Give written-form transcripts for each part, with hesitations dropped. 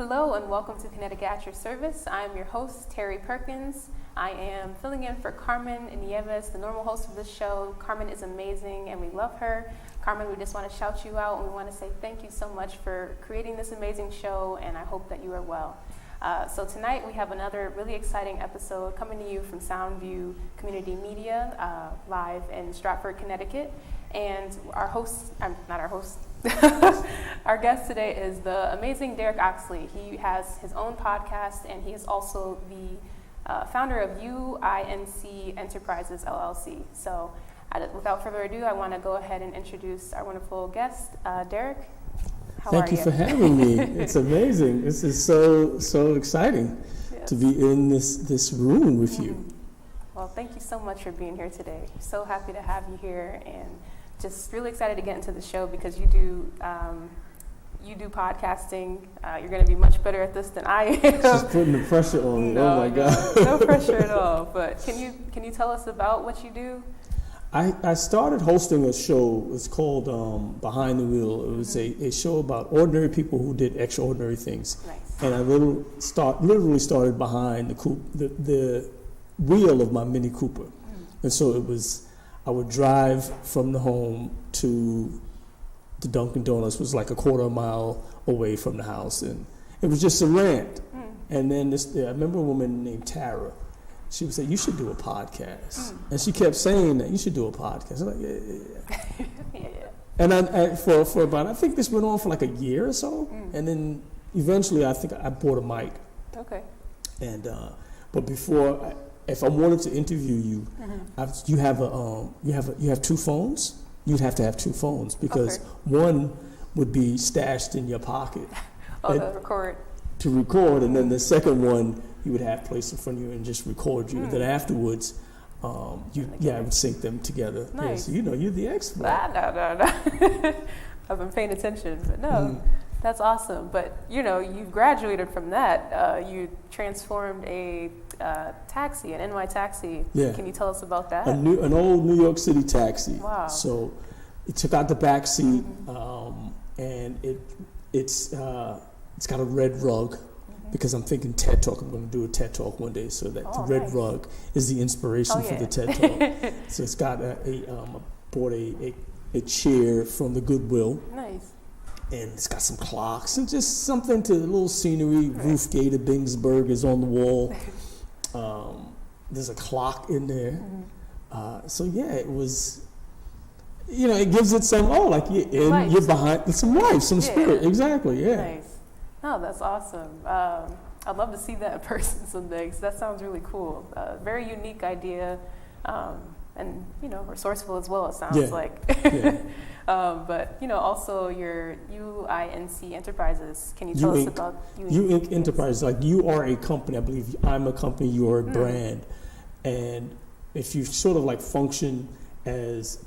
Hello and welcome to Connecticut at your service. I'm your host, Terry Perkins. I am filling in for Carmen Nieves, the normal host of this show. Carmen is amazing and we love her. Carmen, we just want to shout you out and we want to say thank you so much for creating this amazing show, and I hope that you are well. So tonight we have another really exciting episode coming to you from Soundview Community Media, live in Stratford, Connecticut. And our host, not our host, our guest today is the amazing Derek Oxley. He has his own podcast and he is also the founder of UINC Enterprises, LLC. So without further ado, I want to go ahead and introduce our wonderful guest, Derek. Thank you for having me. It's amazing. This is so exciting to be in this room with you. Well, thank you so much for being here today. So happy to have you here, and just really excited to get into the show because you do podcasting. You're going to be much better at this than I am. Just putting the pressure on me. No, oh my God. No pressure at all. But can you tell us about what you do? I started hosting a show. It's called Behind the Wheel. It was a show about ordinary people who did extraordinary things. Nice. And I literally started behind the wheel of my Mini Cooper. And so I would drive from the home to the Dunkin' Donuts, was like a quarter mile away from the house. And it was just a rant. And then I remember a woman named Tara. She would say, "You should do a podcast." And she kept saying that, "You should do a podcast." I'm like, yeah. Yeah. And I for about, I think this went on for like a year or so. And then eventually I think I bought a mic. Okay. And, but before, if I wanted to interview you, you have two phones. You'd have to have two phones because one would be stashed in your pocket. To record, and then the second one you would have placed in front of you and just record you. And then afterwards, I would sync them together. Nice. Yeah, so you're the expert. No. I've been paying attention, but no. That's awesome. But, you graduated from that. You transformed a taxi, an NY taxi. Yeah. Can you tell us about that? An old New York City taxi. Wow. So it took out the back seat, and it's got a red rug because I'm thinking TED Talk. I'm going to do a TED Talk one day, so that the red rug is the inspiration for the TED Talk. So it's got I bought a chair from the Goodwill. Nice. And it's got some clocks and just something to the little scenery. Right. Ruth Gator Bingsburg is on the wall. There's a clock in there. So yeah, it was, it gives it some, you're behind some life, some spirit. Exactly, yeah. Nice. Oh, that's awesome. I'd love to see that in person someday because that sounds really cool. Very unique idea. And resourceful as well, it sounds like. Yeah. But also your UINC Enterprises. Can you tell us about UINC Enterprises? Like, you are a company. I believe I'm a company. You're a brand, and if you sort of like function as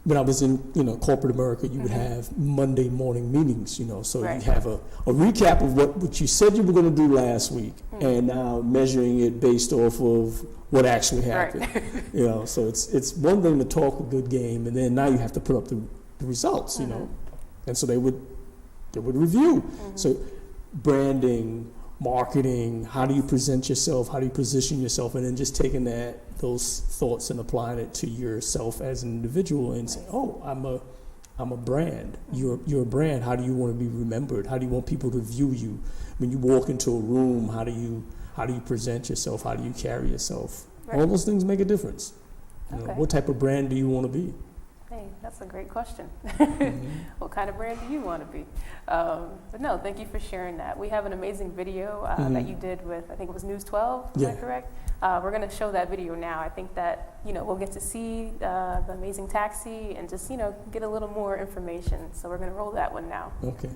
when I was in corporate America, you would have Monday morning meetings. So you have a recap of what you said you were going to do last week, and now measuring it based off of what actually happened. Right. So it's one thing to talk a good game, and then now you have to put up the results. And so they would review. So branding, marketing, how do you present yourself, how do you position yourself, and then just taking those thoughts and applying it to yourself as an individual and saying, oh, I'm a brand. You're a brand. How do you want to be remembered? How do you want people to view you? When you walk into a room, how do you present yourself? How do you carry yourself? Right. All those things make a difference. What type of brand do you want to be? Hey, that's a great question. What kind of brand do you want to be? But no, thank you for sharing that. We have an amazing video that you did with, I think it was News 12, is that correct? We're going to show that video now. I think that, we'll get to see the amazing taxi and just, get a little more information. So we're going to roll that one now. Okay.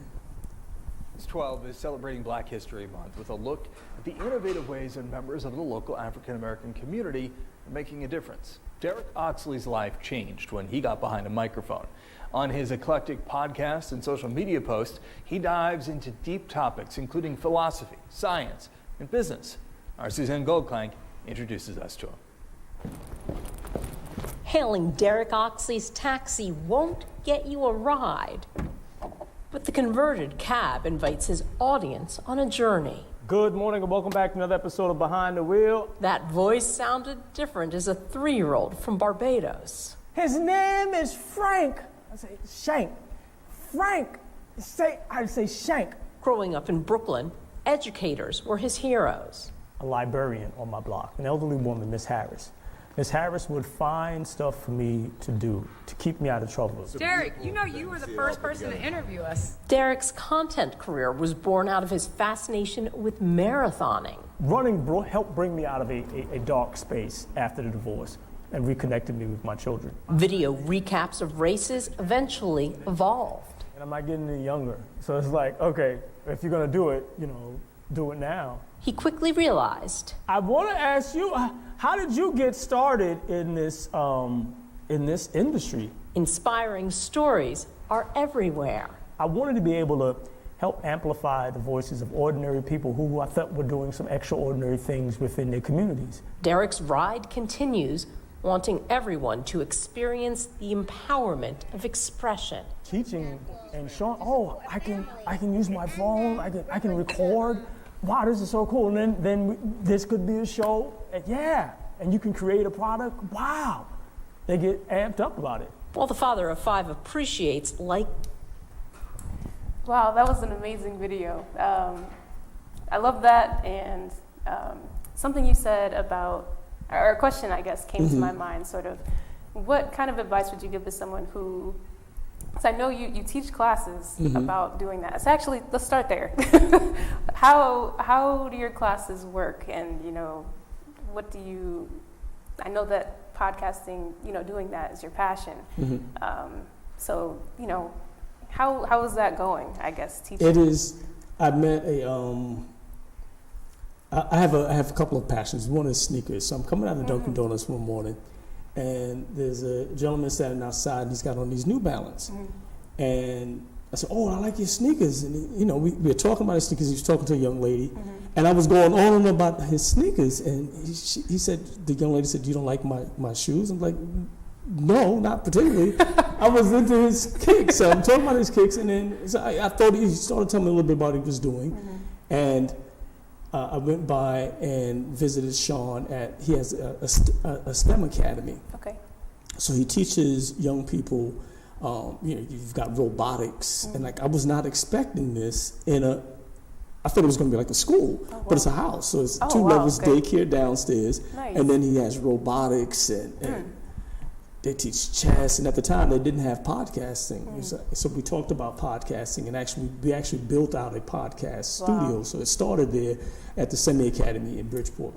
News 12 is celebrating Black History Month with a look at the innovative ways that members of the local African American community are making a difference. Derek Oxley's life changed when he got behind a microphone. On his eclectic podcast and social media posts, he dives into deep topics including philosophy, science, and business. Our Suzanne Goldklank introduces us to him. Hailing Derek Oxley's taxi won't get you a ride, But the converted cab invites his audience on a journey. Good morning and welcome back to another episode of Behind the Wheel. That voice sounded different as a 3-year-old from Barbados. His name is Frank. I say Shank. Frank. I say Shank. Growing up in Brooklyn, educators were his heroes. A librarian on my block, an elderly woman, Miss Harris. Miss Harris would find stuff for me to do to keep me out of trouble. Derek, you know you were the first person to interview us. Derek's content career was born out of his fascination with marathoning. Running helped bring me out of a dark space after the divorce and reconnected me with my children. Video recaps of races eventually evolved. And I'm not getting any younger. So it's like, okay, if you're gonna do it, do it now. He quickly realized, I want to ask you, how did you get started in this industry? inspiring stories are everywhere. I wanted to be able to help amplify the voices of ordinary people who I thought were doing some extraordinary things within their communities. Derek's ride continues, wanting everyone to experience the empowerment of expression. Teaching and showing, I can use my phone, I can record. Wow, this is so cool. And then this could be a show. And you can create a product. Wow. They get amped up about it. While the father of 5 appreciates Wow, that was an amazing video. I love that, and something you said about, or a question I guess came to my mind, sort of, what kind of advice would you give to someone who, because I know you teach classes about doing that. So actually, let's start there. How do your classes work, and what do you, I know that podcasting, doing that is your passion. So, how is that going, I guess, teaching? It is. I met I have a couple of passions. One is sneakers. So I'm coming out of Dunkin' Donuts one morning, and there's a gentleman standing outside, and he's got on these New Balance. And I said, I like your sneakers. And, we were talking about his sneakers. He was talking to a young lady. And I was going on and on about his sneakers. And he said, the young lady said, you don't like my shoes? I'm like, no, not particularly. I was into his kicks. So I'm talking about his kicks. And then I thought he started telling me a little bit about what he was doing. And I went by and visited Sean he has a STEM academy. Okay. So he teaches young people, you've got robotics. And I was not expecting this I thought it was going to be like a school, but it's a house. So it's 2 levels, daycare downstairs. Nice. And then he has robotics and they teach chess. And at the time, they didn't have podcasting. So we talked about podcasting, and we actually built out a podcast studio. So it started there at the Semi Academy in Bridgeport.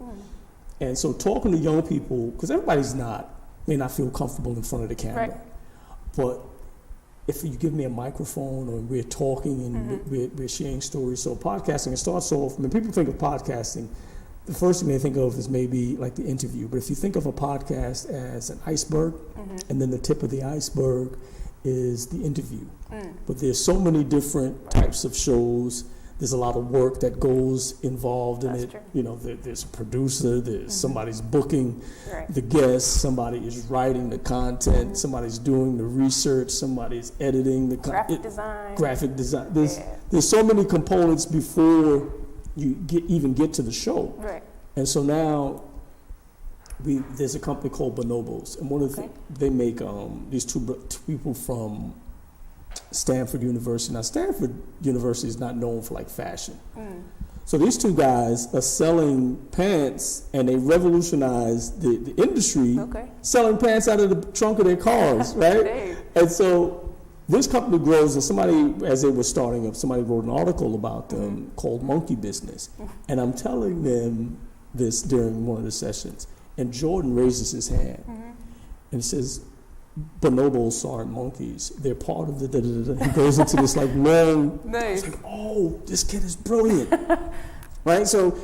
And so talking to young people, because everybody may not feel comfortable in front of the camera. Right. But if you give me a microphone or we're talking and we're sharing stories. So podcasting, it starts off, when people think of podcasting, the first thing they think of is maybe like the interview. But if you think of a podcast as an iceberg, and then the tip of the iceberg is the interview. But there's so many different types of shows. There's a lot of work that goes involved in it. True. There's a producer, there's somebody's booking the guests, somebody is writing the content, somebody's doing the research, somebody's editing the graphic design. Graphic design. There's so many components before you even get to the show. Right. And so now there's a company called Bonobos, and one of they make these two people from Stanford University. Now, Stanford University is not known for fashion. So these 2 guys are selling pants, and they revolutionized the industry selling pants out of the trunk of their cars, right? And so this company grows, and somebody, as they were starting up, somebody wrote an article about them called Monkey Business. And I'm telling them this during one of the sessions, and Jordan raises his hand, and he says, bonobos aren't monkeys. They're part of the He goes into this long, nice. It's this kid is brilliant. Right? So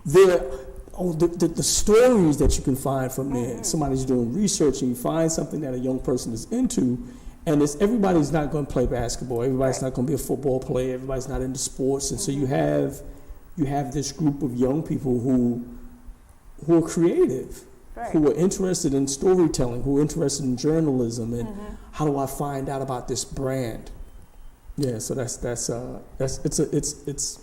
the stories that you can find from there, somebody's doing research and you find something that a young person is into, and everybody's not going to play basketball, everybody's not going to be a football player, everybody's not into sports, and so you have this group of young people who are creative. Who are interested in storytelling, who are interested in journalism, and how do I find out about this brand? Yeah, so it's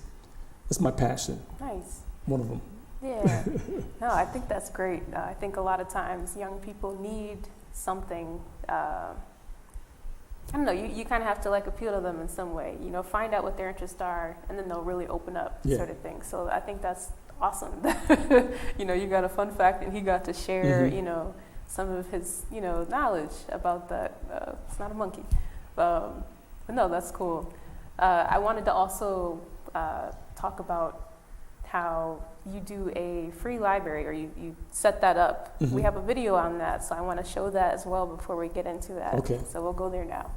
my passion. Nice. One of them. Yeah. No, I think that's great. I think a lot of times young people need something. I don't know. You kind of have to like appeal to them in some way. You know, find out what their interests are, and then they'll really open up to certain things. So I think that's awesome. You know, you got a fun fact, and he got to share. You know, some of his knowledge about that. It's not a monkey. But no, that's cool. I wanted to also talk about how you do a free library, or you set that up. We have a video on that, so I want to show that as well before we get into that. Okay. So we'll go there now.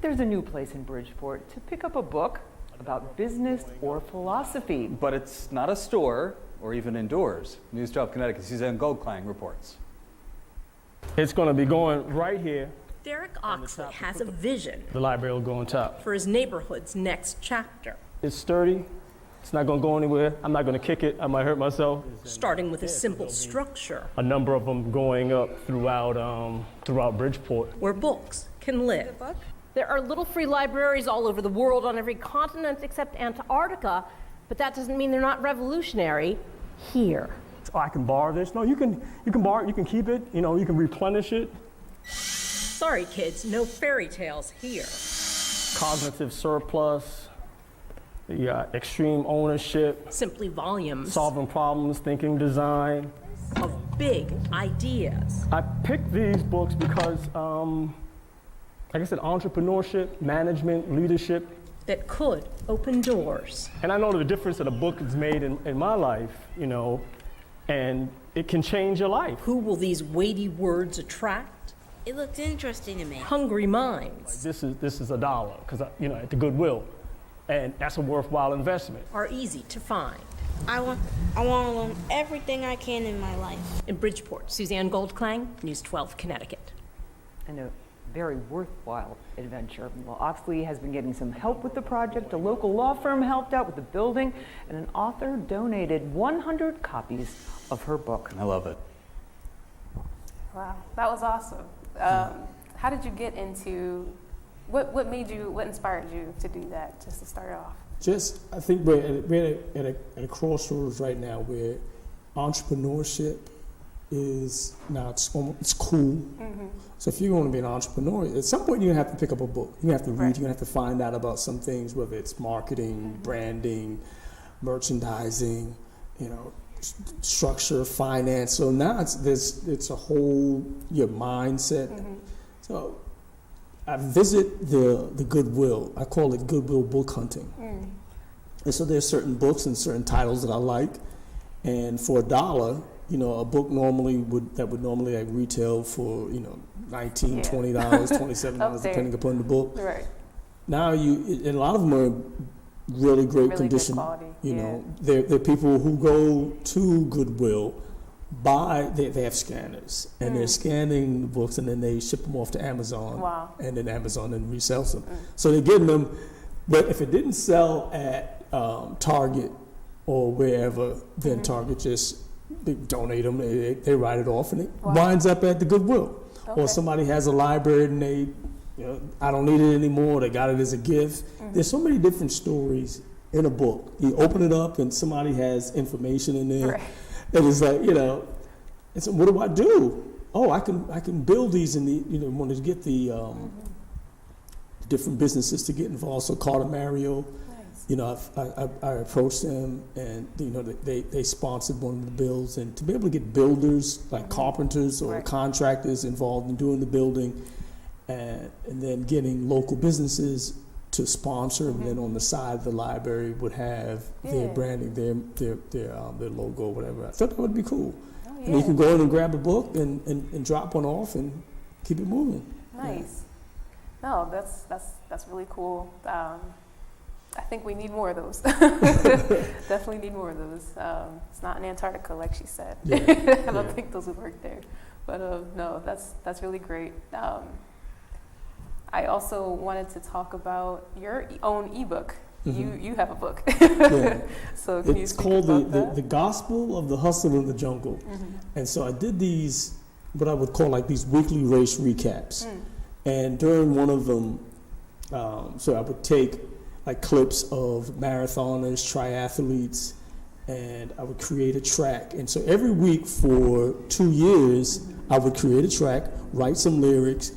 There's a new place in Bridgeport to pick up a book about business or philosophy. But it's not a store or even indoors. News 12 Connecticut, Suzanne Goldklang reports. It's going to be going right here. Derek Oxley has a vision The library will go on top. for his neighborhood's next chapter, It's sturdy. It's not going to go anywhere. I'm not going to kick it. I might hurt myself. starting with a simple structure A number of them going up throughout Bridgeport. where books can live. There are little free libraries all over the world on every continent except Antarctica, but that doesn't mean they're not revolutionary here. Oh, I can borrow this. No, you can borrow it. You can keep it. You know, you can replenish it. Sorry, kids, no fairy tales here. Cognitive surplus. You got extreme ownership, Simply volumes solving problems, thinking design. of big ideas. I picked these books because, like I said, entrepreneurship, management, leadership. That could open doors. And I know the difference that a book has made in my life, you know, and it can change your life. Who will these weighty words attract? It looked interesting to me. Hungry minds This is $1 because at the Goodwill, and that's a worthwhile investment. are easy to find. I want to learn everything I can in my life. In Bridgeport, Suzanne Goldklang, News 12, Connecticut. And a very worthwhile adventure. Well, Oxley has been getting some help with the project. A local law firm helped out with the building, and an author donated 100 copies of her book. I love it. Wow, that was awesome. How did you get into? What inspired you to do that? Just to start off. I think we're at a crossroads right now where entrepreneurship is now it's cool. So if you're going to be an entrepreneur, at some point you're going to have to pick up a book. You have to read. You're going to have to find out about some things, whether it's marketing, branding, merchandising, structure, finance. So now it's a whole your mindset. So I visit the Goodwill. I call it Goodwill book hunting. And so there's certain books and certain titles that I like, and for $1, a book would normally like retail for $19, $20, $27, depending upon the book. Right. Now and a lot of them are really great condition. Good quality. There are people who go to Goodwill, they have scanners, and they're scanning the books, and then they ship them off to Amazon. Wow. And then Amazon then resells them. So they're getting them, but if it didn't sell at Target or wherever, then Target they donate them, they write it off, and it winds up at the Goodwill. Okay. Or somebody has a library and they, I don't need it anymore, they got it as a gift. There's so many different stories in a book. You open it up and somebody has information in there. Right. And it's like, and so what do I do? Oh, I can build these in the, want to get the different businesses to get involved. So Carter Mario, I approached them, and they sponsored one of the bills, and to be able to get builders like carpenters or contractors involved in doing the building, and then getting local businesses to sponsor, and then on the side of the library would have their branding, their logo, whatever. I thought that would be cool. Oh, yeah. And you can go in and grab a book and drop one off and keep it moving. Nice. No, that's really cool. I think we need more of those. Definitely need more of those. It's not in Antarctica, like she said. Yeah. I don't think those would work there. But no, that's really great. I also wanted to talk about your own ebook. You have a book. So can it's you called about the Gospel of the Hustle in the Jungle. And so I did these, what I would call like these weekly race recaps. And during one of them, So I would take like clips of marathoners, triathletes, and I would create a track. And so every week for 2 years, I would create a track, write some lyrics,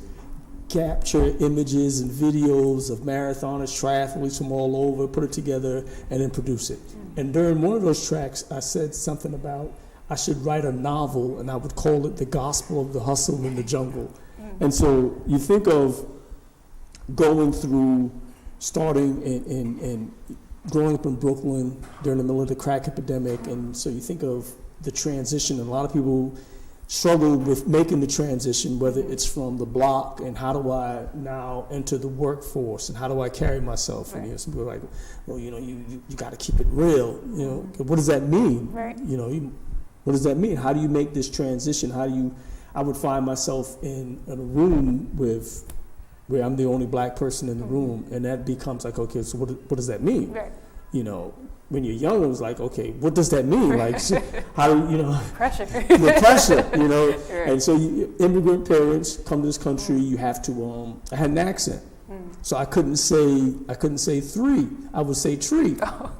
capture images and videos of marathoners, triathletes from all over, put it together, and then produce it. And during one of those tracks, I said something about I should write a novel, and I would call it The Gospel of the Hustle in the Jungle. And so you think of going through, starting and growing up in Brooklyn during the middle of the crack epidemic, and so you think of the transition, and a lot of people struggle with making the transition, whether it's from the block and how do I now enter the workforce and how do I carry myself. And some people are like, well, you got to keep it real. What does that mean? Right. What does that mean? How do you make this transition? I would find myself in a room where I'm the only black person in the room, and that becomes like, okay, so what does that mean? Right. When you're young, it was like, okay, what does that mean? Like, how do Pressure. the pressure, Right. And so immigrant parents come to this country, you have to, I had an accent. So I couldn't say 3, I would say tree. Oh.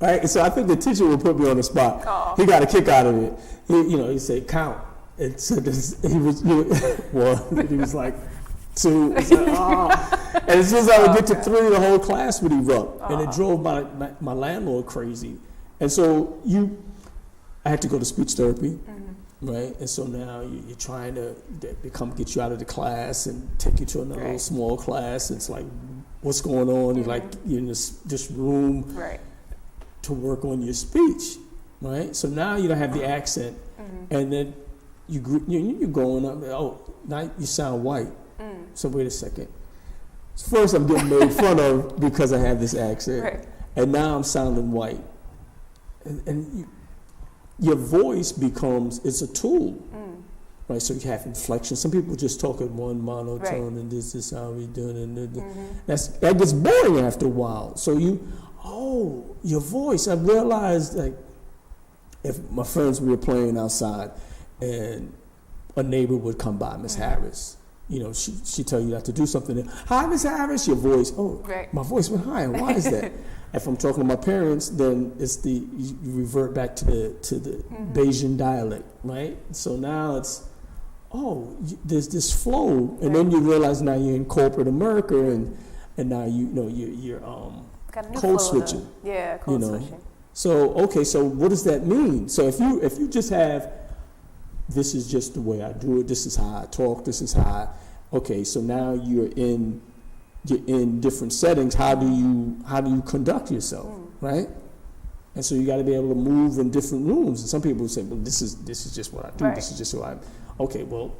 Right? And so I think the teacher would put me on the spot. Oh. He got a kick out of it. He said, count. And so he was 1, and he was like, 2. He said, oh. And as soon as I would get to 3, the whole class would erupt. And it drove my landlord crazy. And so I had to go to speech therapy, right? And so now you're trying to get you out of the class and take you to another little small class. It's like, what's going on? You're like, you're in this room to work on your speech, right? So now you don't have the accent. And then you're going up, oh, now you sound white. So wait a second. First, I'm getting made fun of because I have this accent, and now I'm sounding white. And your voice it's a tool, right? So you have inflection. Some people just talk in one monotone, and this is how we do it. And that gets boring after a while. So your voice. I realized, like, if my friends were playing outside, and a neighbor would come by, Miss Harris. She tell you not to do something. Hi, Miss Harris. Your voice. Oh, my voice went higher. Why is that? If I'm talking to my parents, then it's you revert back to the Bayesian dialect, right? So now it's there's this flow, and then you realize now you're in corporate America, and now you're code switching. Code switching. So what does that mean? So if you just have, this is just the way I do it, this is how I talk, this is how so now you're in different settings. How do you conduct yourself, right? And so you got to be able to move in different rooms. And some people say, well, this is just what I do, this is just who I am. Okay, well,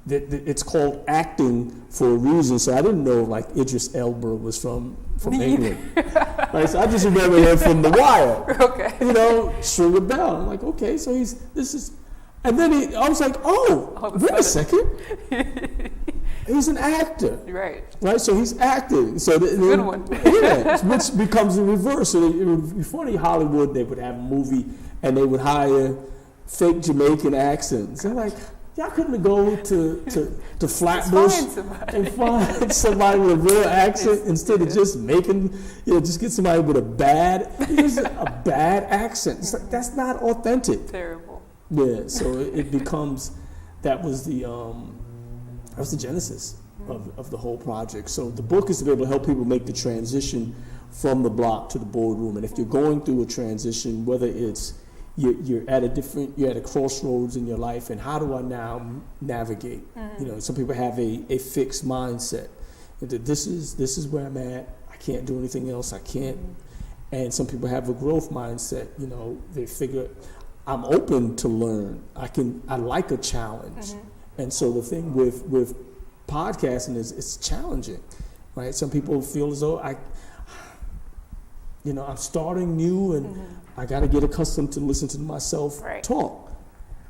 it's called acting for a reason. So I didn't know like Idris Elba was from England. Right? So I just remember him from The Wire. Okay. String a bell. I'm like, okay, so and then I was like, wait a second. He's an actor. Right? So he's acting. So good one. Which becomes the reverse. So it would be funny, Hollywood, they would have a movie and they would hire fake Jamaican accents. They're like, y'all couldn't go to Flatbush and find somebody with a real accent instead of just making, just get somebody with a bad accent. It's like, that's not authentic. Terrible. Yeah, so it becomes, that was the genesis of the whole project. So the book is to be able to help people make the transition from the block to the boardroom. And if you're going through a transition, whether it's you're at a crossroads in your life, and how do I now navigate? Some people have a fixed mindset. This is where I'm at. I can't do anything else. I can't. And some people have a growth mindset. They figure, I'm open to learn. I like a challenge. And so the thing with podcasting is it's challenging, right? Some people feel as though I'm starting new and I got to get accustomed to listen to myself talk.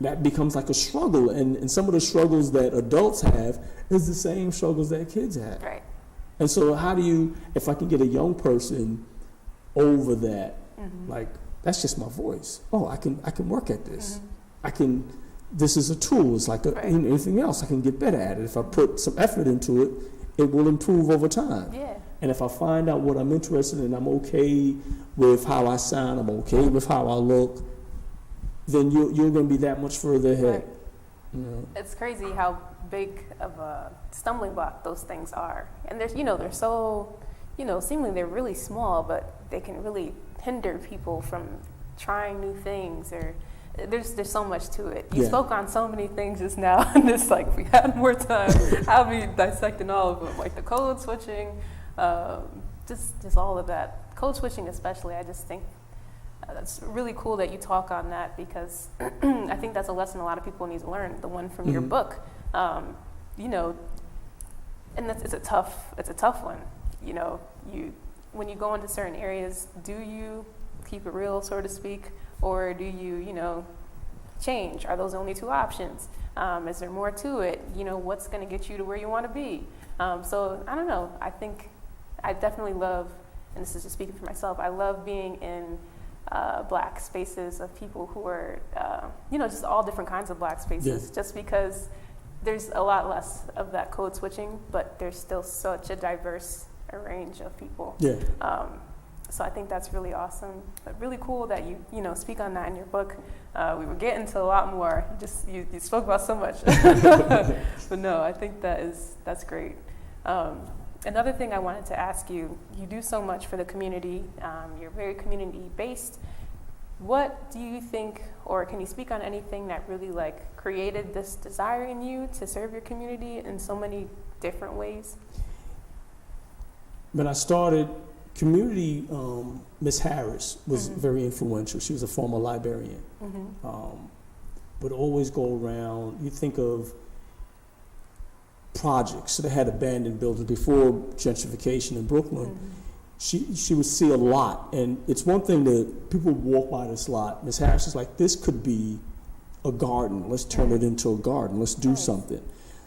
That becomes like a struggle. And some of the struggles that adults have is the same struggles that kids have. Right. And so how do you, if I can get a young person over that, like, that's just my voice. Oh, I can work at this. This is a tool. It's like anything else. I can get better at it. If I put some effort into it, it will improve over time. Yeah. And if I find out what I'm interested in, I'm okay with how I sound, I'm okay with how I look, then you're going to be that much further ahead. Right. You know? It's crazy how big of a stumbling block those things are. And there's, they're so, seemingly they're really small, but they can really hinder people from trying new things, or there's so much to it. You spoke on so many things just now, and it's like, if we had more time, I'll be dissecting all of them, like the code switching, just all of that. Code switching especially, I just think that's really cool that you talk on that, because I think that's a lesson a lot of people need to learn, the one from your book. And it's a tough one. When you go into certain areas, do you keep it real, so to speak, or do you, change? Are those only two options? Is there more to it? What's going to get you to where you want to be? So I don't know. I think I definitely love, and this is just speaking for myself, I love being in Black spaces of people who are, just all different kinds of Black spaces, just because there's a lot less of that code switching, but there's still such a diverse range of people. Yeah. So I think that's really awesome, but really cool that you speak on that in your book. We were getting to a lot more. You spoke about so much, but no, I think that's great. Another thing I wanted to ask you: you do so much for the community. You're very community based. What do you think, or can you speak on anything that really created this desire in you to serve your community in so many different ways? When I started community, Miss Harris was very influential. She was a former librarian. Would always go around. You think of projects. So they had abandoned buildings before gentrification in Brooklyn. She would see a lot, and it's one thing that people walk by this lot. Miss Harris is like, this could be a garden. Let's turn it into a garden. Let's do something.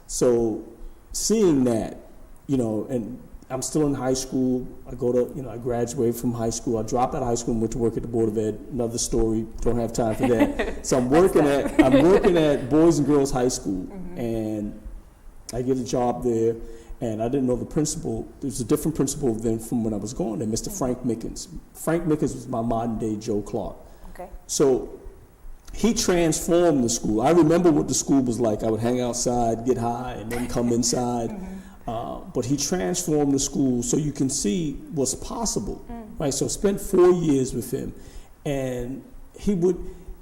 So seeing that, and I'm still in high school. I go to, I graduated from high school. I dropped out of high school and went to work at the Board of Ed. Another story. Don't have time for that. So I'm working at Boys and Girls High School, and I get a job there. And I didn't know the principal. There was a different principal then from when I was going there, Mr. Frank Mickens. Frank Mickens was my modern-day Joe Clark. Okay. So he transformed the school. I remember what the school was like. I would hang outside, get high, and then come inside. But he transformed the school so you can see what's possible, right? So I spent 4 years with him, and he would,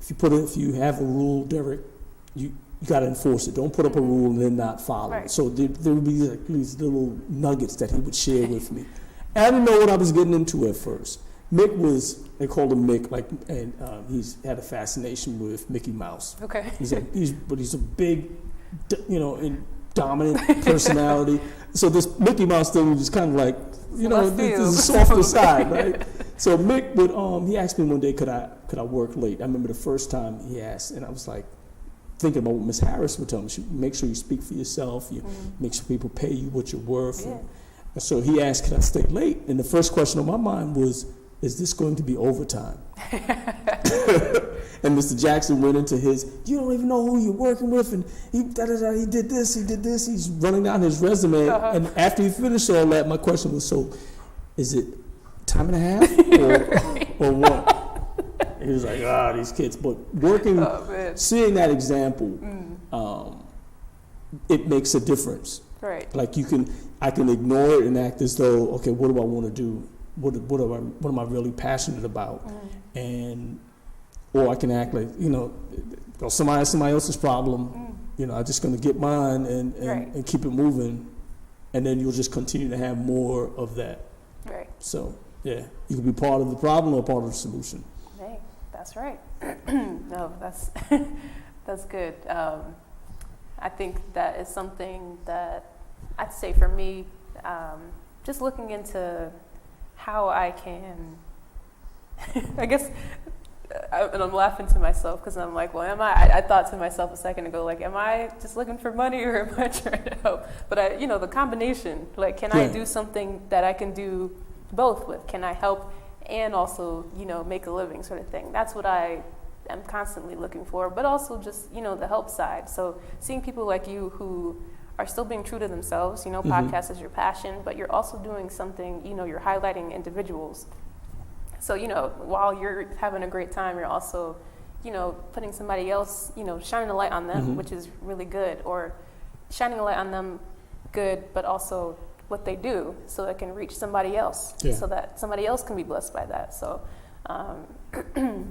if you have a rule, Derek, you got to enforce it. Don't put up a rule and then not follow it. So there would be these little nuggets that he would share with me. And I didn't know what I was getting into at first. Mick they called him Mick, and he's had a fascination with Mickey Mouse. Okay. He's a big, dominant personality. So this Mickey Mouse thing was just kind of like, this is a softer side, right? So Mick would, he asked me one day, could I work late? I remember the first time he asked, and I was like, thinking about what Miss Harris would tell me. She make sure you speak for yourself. You make sure people pay you what you're worth. Yeah. And so he asked, "Can I stay late?" And the first question on my mind was, "Is this going to be overtime?" And Mr. Jackson went into his, "You don't even know who you're working with," and he did this. He's running down his resume. And after he finished all that, my question was, "So, is it time and a half or what?" He was like, these kids. But seeing that example, it makes a difference. Right. Like I can ignore it and act as though, okay, what do I want to do? What am I really passionate about? Or I can act like, somebody else's problem. I'm just going to get mine and keep it moving, and then you'll just continue to have more of that. Right. So you can be part of the problem or part of the solution. That's right. No, that's good. I think that is something that I'd say for me, just looking into how I can, I guess, and I'm laughing to myself because I'm like, well, I thought to myself a second ago, like, am I just looking for money or am I trying to help? But the combination, like, can I do something that I can do both with? Can I help and also, make a living, sort of thing? That's what I am constantly looking for, but also just, the help side. So seeing people like you who are still being true to themselves. You know, podcast is your passion, but you're also doing something, you know, you're highlighting individuals. So, you know, while you're having a great time, you're also, you know, putting somebody else, you know, shining a light on them, which is really good, or shining a light on them good, but also what they do so that it can reach somebody else, so that somebody else can be blessed by that. So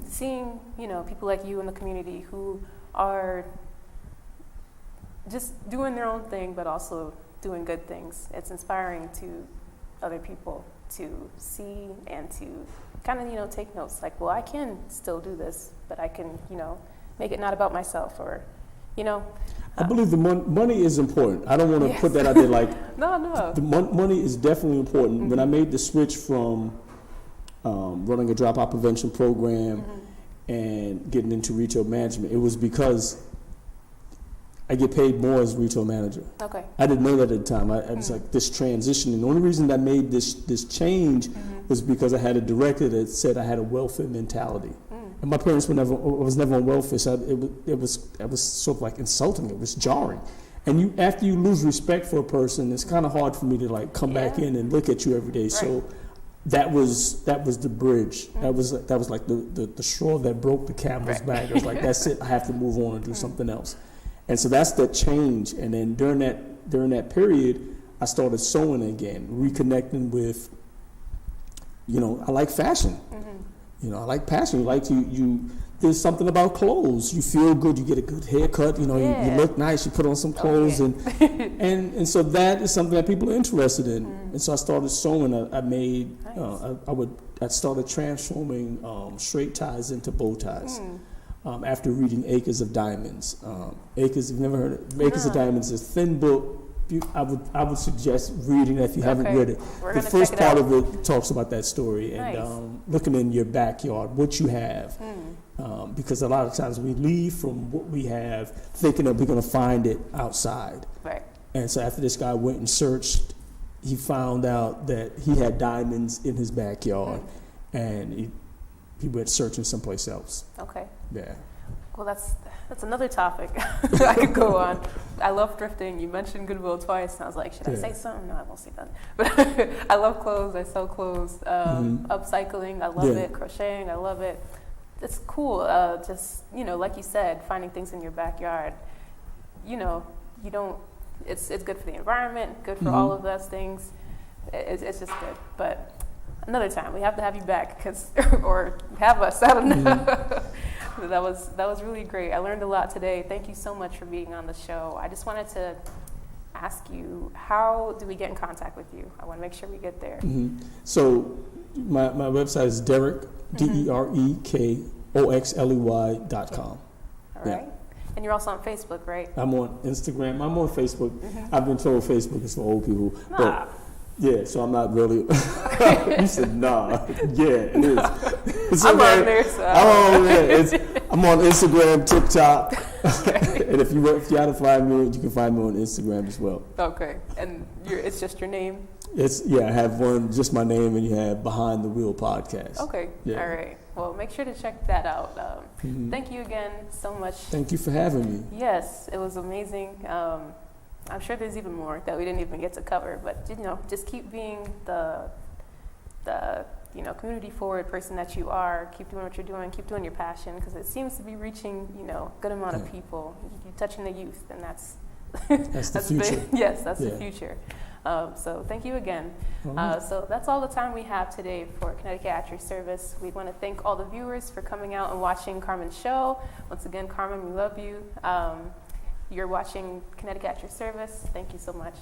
seeing, you know, people like you in the community who are just doing their own thing, but also doing good things, it's inspiring to other people to see and to kind of, you know, take notes like, well, I can still do this, but I can, you know, make it not about myself, or, you know. I believe the money is important. I don't want to put that out there like, no. The money is definitely important. When I made the switch from running a dropout prevention program and getting into retail management, it was because I get paid more as retail manager. Okay. I didn't know that at the time. I was like, this transition, and the only reason I made this change was because I had a director that said I had a welfare mentality. And my parents I was never on welfare, so it was sort of like insulting. It was jarring. And after you lose respect for a person, it's kind of hard for me to like come back in and look at you every day. Right. So that was the bridge. That was like the straw that broke the camel's back. It was like, that's it. I have to move on and do something else. And so that's the change. And then during that period, I started sewing again, reconnecting with, you know, I like fashion. You know, I like passion. There's something about clothes. You feel good. You get a good haircut. You know, you look nice. You put on some clothes, and so that is something that people are interested in. And so I started sewing. I started transforming straight ties into bow ties. After reading Acres of Diamonds. Acres, you've never heard of Acres of Diamonds is a thin book. I would suggest reading it if you haven't read it. The first part of it talks about that story and looking in your backyard, what you have. Because a lot of times we leave from what we have thinking that we're going to find it outside. Right. And so after this guy went and searched, he found out that he had diamonds in his backyard, and he went searching someplace else. Okay. Yeah. Well, that's another topic I could go on. I love thrifting. You mentioned Goodwill twice, and I was like, should I say something? No, I won't say that. But I love clothes. I sell clothes. Upcycling, I love it. Crocheting, I love it. It's cool. Just, you know, like you said, finding things in your backyard. You know, you don't. It's good for the environment. Good for all of those things. It's just good. But another time, we have to have you back, or have us. I don't know. That was really great. I learned a lot today. Thank you so much for being on the show. I just wanted to ask you, how do we get in contact with you? I want to make sure we get there. So my website is Derek, DerekOxley.com. All right. And you're also on Facebook, right? I'm on Instagram. I'm on Facebook. I've been told Facebook is for old people. But yeah, so I'm not really. You said nah. Yeah, it is. I'm on there. So. I'm on Instagram, TikTok, and if you had to find me, you can find me on Instagram as well. Okay, and it's just your name. I have one, just my name, and you have Behind the Wheel podcast. Okay, all right. Well, make sure to check that out. Thank you again so much. Thank you for having me. Yes, it was amazing. I'm sure there's even more that we didn't even get to cover, but you know, just keep being the community forward person that you are. Keep doing what you're doing. Keep doing your passion, because it seems to be reaching a good amount of people. You're touching the youth, and that's the future. Yes, that's the future. So thank you again. So that's all the time we have today for Connecticut at Your Service. We want to thank all the viewers for coming out and watching Carmen's show. Once again, Carmen, we love you. You're watching Connecticut at Your Service. Thank you so much.